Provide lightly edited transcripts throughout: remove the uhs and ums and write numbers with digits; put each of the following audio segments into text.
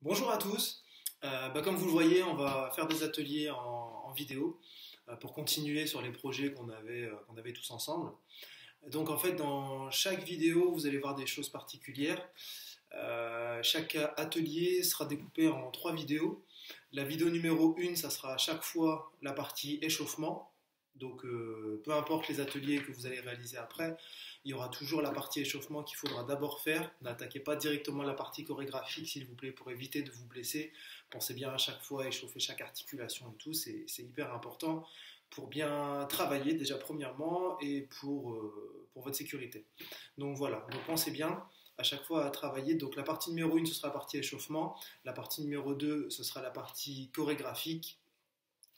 Bonjour à tous. Comme vous le voyez, on va faire des ateliers en vidéo pour continuer sur les projets qu'on avait tous ensemble. Donc en fait, dans chaque vidéo, vous allez voir des choses particulières. Chaque atelier sera découpé en 3 vidéos. La vidéo numéro 1, ça sera à chaque fois la partie échauffement. Donc peu importe les ateliers que vous allez réaliser après, il y aura toujours la partie échauffement qu'il faudra d'abord faire. N'attaquez pas directement la partie chorégraphique s'il vous plaît pour éviter de vous blesser. Pensez bien à chaque fois à échauffer chaque articulation et tout, c'est hyper important pour bien travailler déjà premièrement et pour votre sécurité. Donc voilà, donc pensez bien à chaque fois à travailler. Donc la partie numéro 1, ce sera la partie échauffement. La partie numéro 2, ce sera la partie chorégraphique.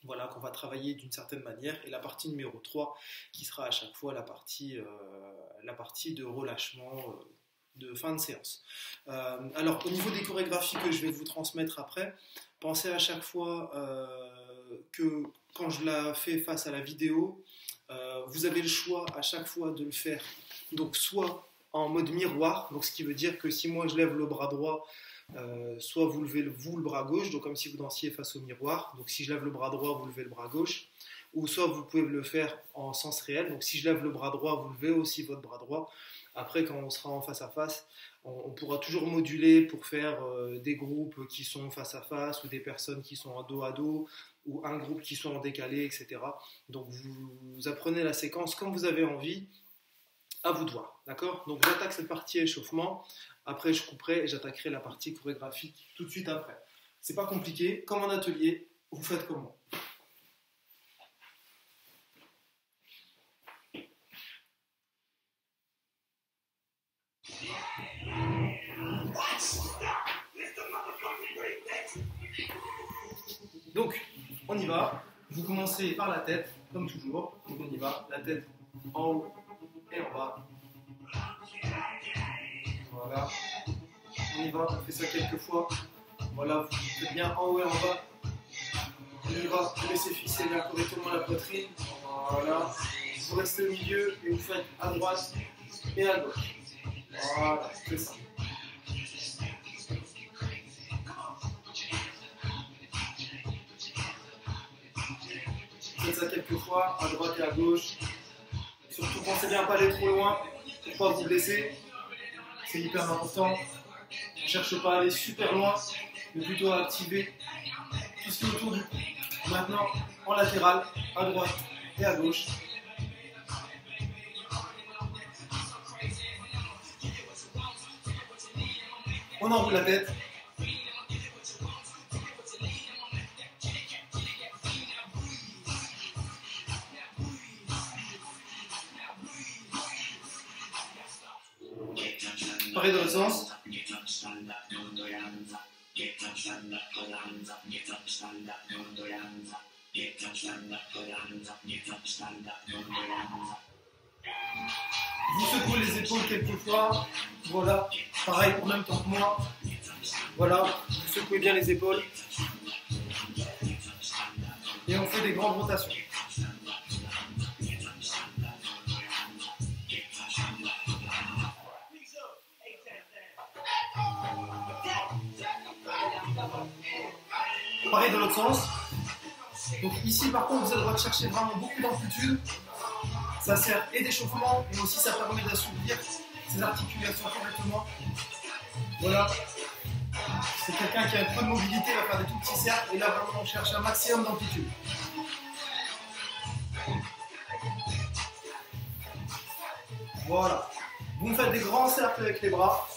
Voilà, qu'on va travailler d'une certaine manière. Et la partie numéro 3, qui sera à chaque fois la partie de relâchement de fin de séance. Alors, au niveau des chorégraphies que je vais vous transmettre après, pensez à chaque fois que quand je la fais face à la vidéo, vous avez le choix à chaque fois de le faire. Donc, soit en mode miroir, donc ce qui veut dire que si moi je lève le bras droit, soit vous levez le bras gauche, donc comme si vous dansiez face au miroir. Donc si je lève le bras droit, vous levez le bras gauche. Ou soit vous pouvez le faire en sens réel. Donc si je lève le bras droit, vous levez aussi votre bras droit. Après, quand on sera en face à face, on pourra toujours moduler pour faire des groupes qui sont face à face ou des personnes qui sont en dos à dos ou un groupe qui soit en décalé, etc. Donc vous apprenez la séquence comme vous avez envie. À vous de voir, d'accord? Donc j'attaque cette partie échauffement, après je couperai et j'attaquerai la partie chorégraphique tout de suite après. C'est pas compliqué, comme en atelier, vous faites comme moi. Donc, on y va. Vous commencez par la tête, comme toujours. Donc on y va, la tête en haut et en bas. Voilà. On y va, on fait ça quelques fois. Voilà, vous faites bien en haut et en bas. On y va, vous laissez fixer bien correctement la poitrine. Voilà. Vous restez au milieu et vous faites à droite et à gauche. Voilà, c'est ça. Faites ça quelques fois, à droite et à gauche. Surtout pensez bien à ne pas aller trop loin pour ne pas vous blesser. C'est hyper important. Ne cherchez pas à aller super loin, mais plutôt à activer tout ce qui est autour du cou. Maintenant, en latéral, à droite et à gauche. On enroule la tête. Pareil dans l'autre sens. Vous secouez les épaules quelques fois. Voilà, pareil en même temps que moi. Voilà, vous secouez bien les épaules. Et on fait des grandes rotations. Pareil dans l'autre sens. Donc ici par contre vous avez le droit de chercher vraiment beaucoup d'amplitude. Ça sert et d'échauffement et aussi ça permet d'assouplir ses articulations correctement. Voilà. C'est quelqu'un qui a un peu de mobilité, va faire des tout petits cercles et là vraiment on cherche un maximum d'amplitude. Voilà. Vous me faites des grands cercles avec les bras.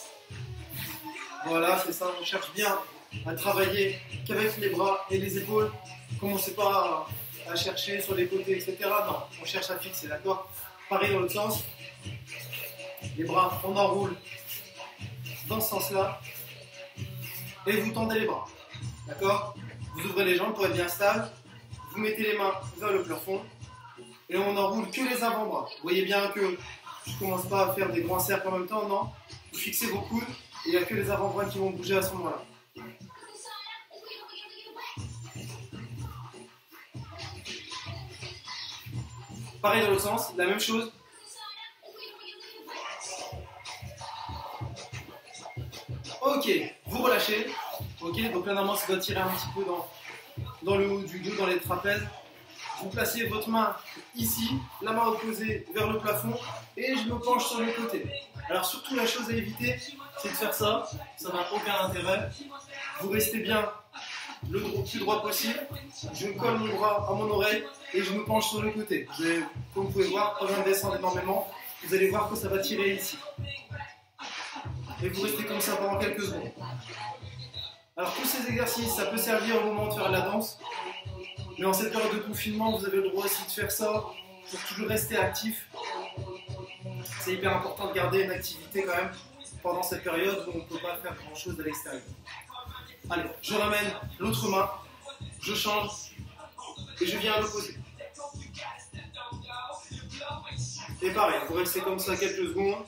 Voilà, c'est ça, on cherche bien à travailler qu'avec les bras et les épaules. Commencez pas à chercher sur les côtés, etc. Non, on cherche à fixer, d'accord? Pareil dans l'autre sens. Les bras, on enroule dans ce sens-là. Et vous tendez les bras, d'accord? Vous ouvrez les jambes pour être bien stable. Vous mettez les mains vers le plafond. Et on n'enroule que les avant-bras. Vous voyez bien que je ne commence pas à faire des grands cercles en même temps, non? Vous fixez vos coudes et il n'y a que les avant-bras qui vont bouger à ce moment-là. Pareil dans l'autre sens, la même chose. Ok, Vous relâchez, ok, donc là normalement ça doit tirer un petit peu dans le haut du dos, dans les trapèzes. Vous placez votre main ici, la main opposée vers le plafond et je me penche sur le côté. Alors surtout la chose à éviter, c'est de faire ça, ça n'a aucun intérêt. Vous restez bien le plus droit possible, je me colle mon bras à mon oreille et je me penche sur le côté. Comme vous pouvez voir, pas besoin de descendre énormément, vous allez voir que ça va tirer ici. Et vous restez comme ça pendant quelques secondes. Alors tous ces exercices, ça peut servir au moment de faire de la danse, mais en cette période de confinement, vous avez le droit aussi de faire ça pour toujours rester actif. C'est hyper important de garder une activité quand même pendant cette période où on ne peut pas faire grand chose à l'extérieur. Allez, je ramène l'autre main, je change et je viens à l'opposé. Et pareil, vous restez comme ça quelques secondes.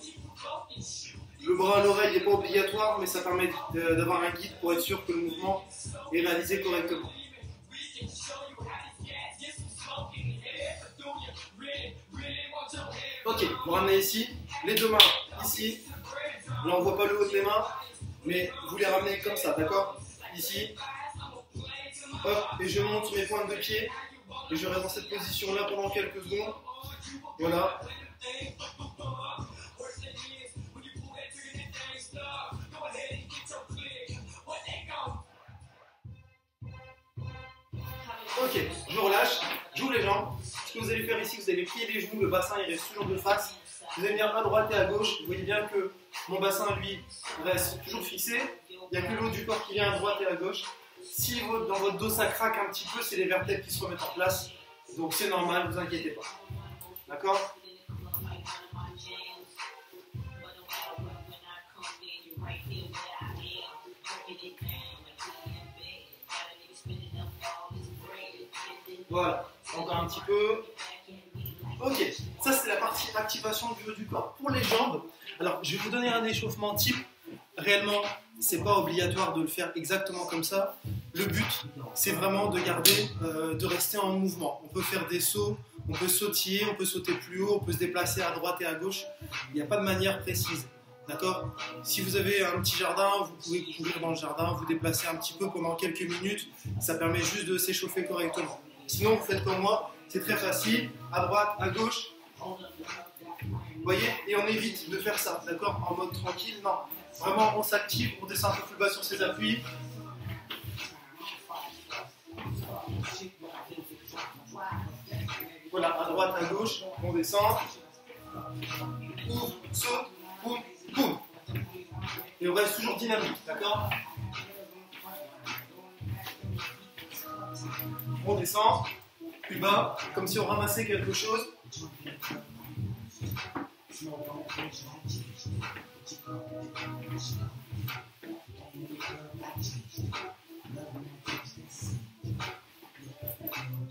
Le bras à l'oreille n'est pas obligatoire, mais ça permet d'avoir un guide pour être sûr que le mouvement est réalisé correctement. Ok, vous ramenez ici, les deux mains ici. Là on ne voit pas le haut des mains, mais vous les ramenez comme ça, d'accord? Ici, hop, et je monte mes pointes de pied, et je reste dans cette position-là pendant quelques secondes. Voilà. Ok, je relâche, j'ouvre les jambes. Ce que vous allez faire ici, vous allez plier les genoux, le bassin il reste toujours de face. Vous allez venir à droite et à gauche. Vous voyez bien que mon bassin, lui, reste toujours fixé. Il n'y a que le haut du corps qui vient à droite et à gauche. Si dans votre dos ça craque un petit peu, c'est les vertèbres qui se remettent en place. Donc c'est normal, ne vous inquiétez pas. D'accord ? Voilà, encore un petit peu. Ok, ça c'est la partie activation du haut du corps. Pour les jambes, alors je vais vous donner un échauffement type. Réellement, c'est pas obligatoire de le faire exactement comme ça. Le but, c'est vraiment de garder, de rester en mouvement. On peut faire des sauts, on peut sautiller, on peut sauter plus haut, on peut se déplacer à droite et à gauche. Il n'y a pas de manière précise. D'accord ? Si vous avez un petit jardin, vous pouvez courir dans le jardin, vous déplacer un petit peu pendant quelques minutes. Ça permet juste de s'échauffer correctement. Sinon, vous faites comme moi, c'est très facile, à droite, à gauche. Vous voyez ? Et on évite de faire ça, d'accord ? En mode tranquille, non. Vraiment, on s'active, on descend un peu plus bas sur ses appuis. Voilà, à droite, à gauche, on descend. Ouvre, saute, boum, boum. Et on reste toujours dynamique, d'accord ? On descend, plus bas, comme si on ramassait quelque chose.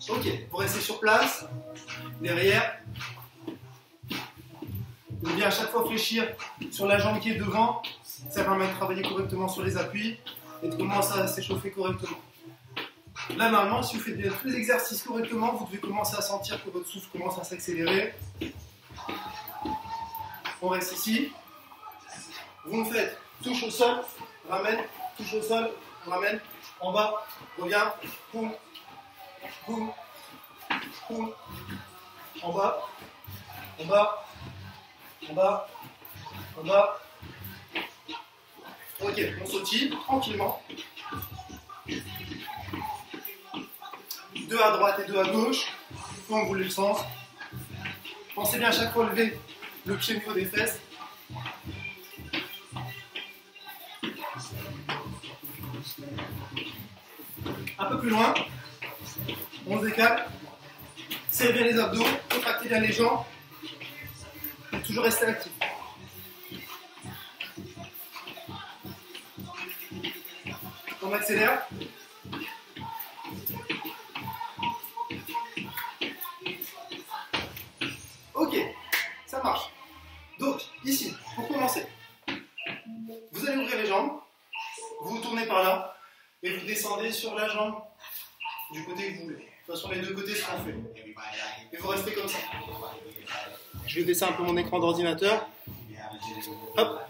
Ok, vous restez sur place, derrière. Vous devez à chaque fois fléchir sur la jambe qui est devant. Ça permet de travailler correctement sur les appuis et de commencer à s'échauffer correctement. Là, normalement, si vous faites bien tous les exercices correctement, vous devez commencer à sentir que votre souffle commence à s'accélérer. On reste ici. Vous me faites touche au sol, ramène, touche au sol, ramène, en bas, reviens, boum, boum, boum, en bas, en bas, en bas, en bas. Ok, on sautille tranquillement. Deux à droite et deux à gauche, quand vous voulez le sens. Pensez bien à chaque fois lever le pied au niveau des fesses. Un peu plus loin, on se décale. Serrez bien les abdos, contractez bien les jambes. Et toujours rester actif. On accélère. Ok, ça marche. Donc, ici, pour commencer, vous allez ouvrir les jambes, vous vous tournez par là, et vous descendez sur la jambe du côté que vous voulez. De toute façon, les deux côtés seront faits. Et vous restez comme ça. Je vais baisser un peu mon écran d'ordinateur. Hop.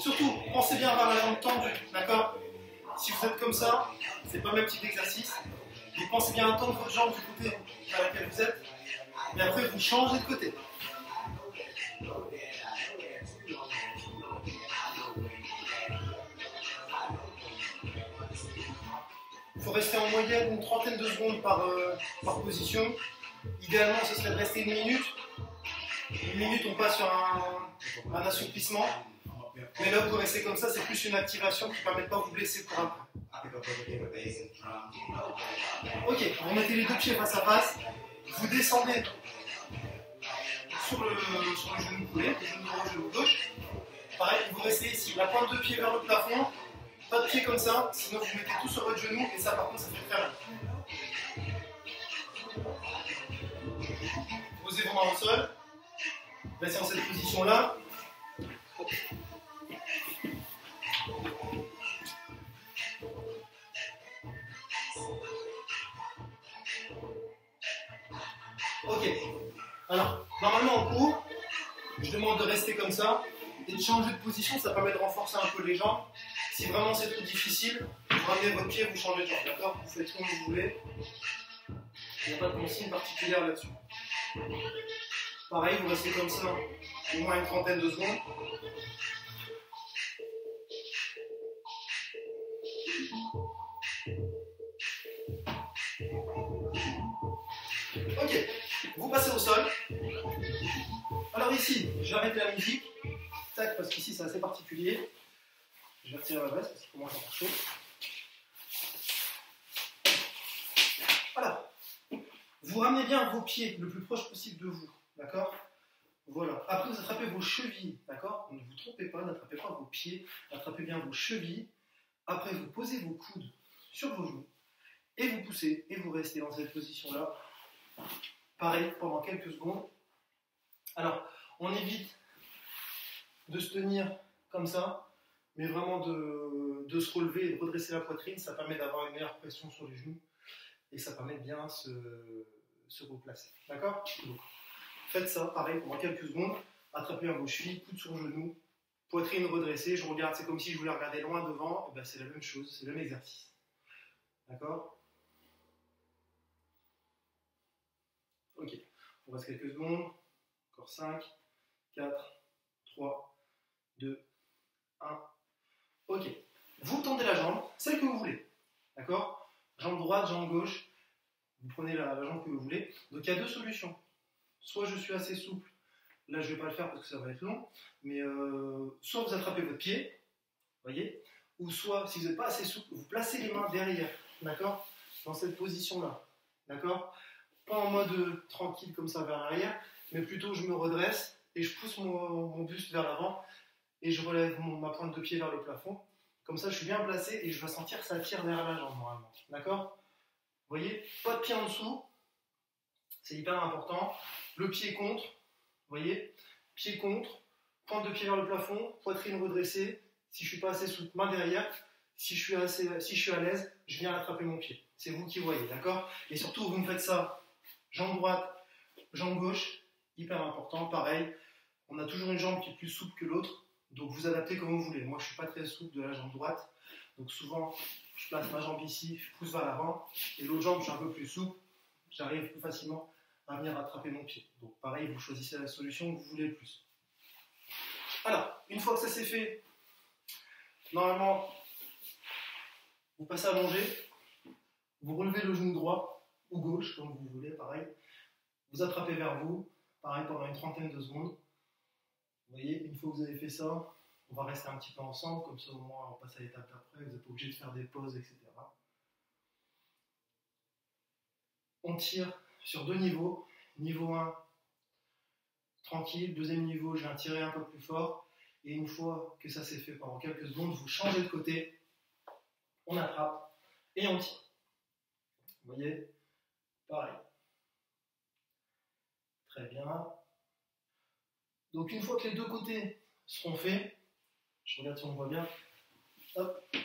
Surtout, pensez bien à avoir la jambe tendue, d'accord? Si vous êtes comme ça, c'est pas le même type d'exercice. Mais pensez bien à tendre votre jambe du côté vers lequel vous êtes. Et après, vous changez de côté. Il faut rester en moyenne une trentaine de secondes par position. Idéalement, ce serait de rester une minute. Une minute, on passe sur un assouplissement. Mais là, vous restez comme ça, c'est plus une activation qui ne permet pas de vous blesser pour après. Ok, vous mettez les deux pieds face à face. Vous descendez sur le genou poulet, le genou droit, le genou gauche. Pareil, vous restez ici, la pointe de pied vers le plafond. Pas de pied comme ça, sinon vous mettez tout sur votre genou et ça par contre ça fait très mal. Posez vos mains au sol. Restez en cette position-là. Ok. Alors, normalement en cours, je demande de rester comme ça et de changer de position, ça permet de renforcer un peu les jambes. Si vraiment c'est trop difficile, vous ramenez votre pied, vous changez de jambe, d'accord? Vous faites comme vous voulez. Il n'y a pas de consigne particulière là-dessus. Pareil, vous restez comme ça au moins une trentaine de secondes. Ok, vous passez au sol. Alors ici, j'arrête la musique. Tac, parce qu'ici c'est assez particulier. Je vais retirer la veste parce qu'il commence à faire chaud. Voilà. Vous ramenez bien vos pieds le plus proche possible de vous. D'accord? Voilà. Après, vous attrapez vos chevilles. D'accord? Ne vous trompez pas, n'attrapez pas vos pieds. Attrapez bien vos chevilles. Après, vous posez vos coudes sur vos genoux. Et vous poussez. Et vous restez dans cette position-là. Pareil, pendant quelques secondes. Alors, on évite de se tenir comme ça. Mais vraiment de se relever et de redresser la poitrine. Ça permet d'avoir une meilleure pression sur les genoux. Et ça permet de bien se replacer. D'accord? Faites ça, pareil, pendant quelques secondes. Attrapez vos chevilles, coude sur genou, poitrine redressée. Je regarde, c'est comme si je voulais regarder loin devant. Et ben, c'est la même chose, c'est le même exercice. D'accord? Ok. On reste quelques secondes. Encore 5, 4, 3, 2, 1. Ok. Vous tendez la jambe, celle que vous voulez. D'accord? Jambe droite, jambe gauche. Vous prenez la jambe que vous voulez. Donc il y a deux solutions. Soit je suis assez souple, là je ne vais pas le faire parce que ça va être long, mais soit vous attrapez votre pied, voyez, ou soit si vous n'êtes pas assez souple, vous placez les mains derrière, d'accord, dans cette position-là, d'accord, pas en mode tranquille comme ça vers l'arrière, mais plutôt je me redresse et je pousse mon buste vers l'avant et je relève ma pointe de pied vers le plafond. Comme ça je suis bien placé et je vais sentir que ça tire vers la jambe normalement, d'accord. Vous voyez, pas de pied en dessous, c'est hyper important. Le pied contre, vous voyez, pied contre, pointe de pied vers le plafond, poitrine redressée. Si je ne suis pas assez souple, main derrière. Si je suis à l'aise, je viens attraper mon pied. C'est vous qui voyez, d'accord? Et surtout, vous me faites ça, jambe droite, jambe gauche, hyper important. Pareil, on a toujours une jambe qui est plus souple que l'autre, donc vous adaptez comme vous voulez. Moi, je ne suis pas très souple de la jambe droite, donc souvent, je place ma jambe ici, je pousse vers l'avant, et l'autre jambe, je suis un peu plus souple, j'arrive plus facilement à venir attraper mon pied. Donc pareil, vous choisissez la solution que vous voulez le plus. Alors, une fois que ça c'est fait, normalement, vous passez allongé, vous relevez le genou droit ou gauche, comme vous voulez, pareil. Vous attrapez vers vous, pareil pendant une trentaine de secondes. Vous voyez, une fois que vous avez fait ça, on va rester un petit peu ensemble, comme ça au moins on passe à l'étape d'après, vous n'êtes pas obligé de faire des pauses, etc. On tire sur deux niveaux. Niveau 1, tranquille. Deuxième niveau, je viens tirer un peu plus fort. Et une fois que ça s'est fait pendant quelques secondes, vous changez de côté, on attrape et on tire. Vous voyez? Pareil. Très bien. Donc une fois que les deux côtés seront faits, je regarde si on voit bien. Hop.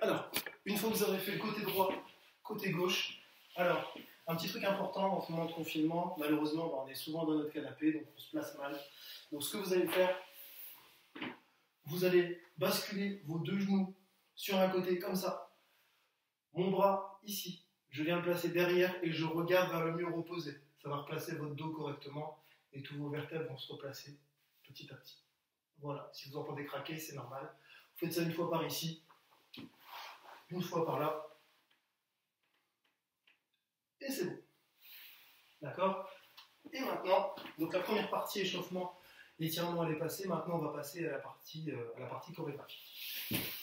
Alors, Une fois que vous avez fait le côté droit, côté gauche, alors, un petit truc important en ce moment de confinement, malheureusement, on est souvent dans notre canapé, donc on se place mal. Donc ce que vous allez faire, vous allez basculer vos deux genoux sur un côté comme ça. Mon bras ici, je viens le placer derrière et je regarde vers le mur opposé. Ça va replacer votre dos correctement et tous vos vertèbres vont se replacer petit à petit. Voilà, si vous entendez craquer, c'est normal. Vous faites ça une fois par ici, une fois par là. Et c'est bon. D'accord? Et maintenant, donc la première partie échauffement, l'étirement elle est passée. Maintenant, on va passer à la partie chorégraphique.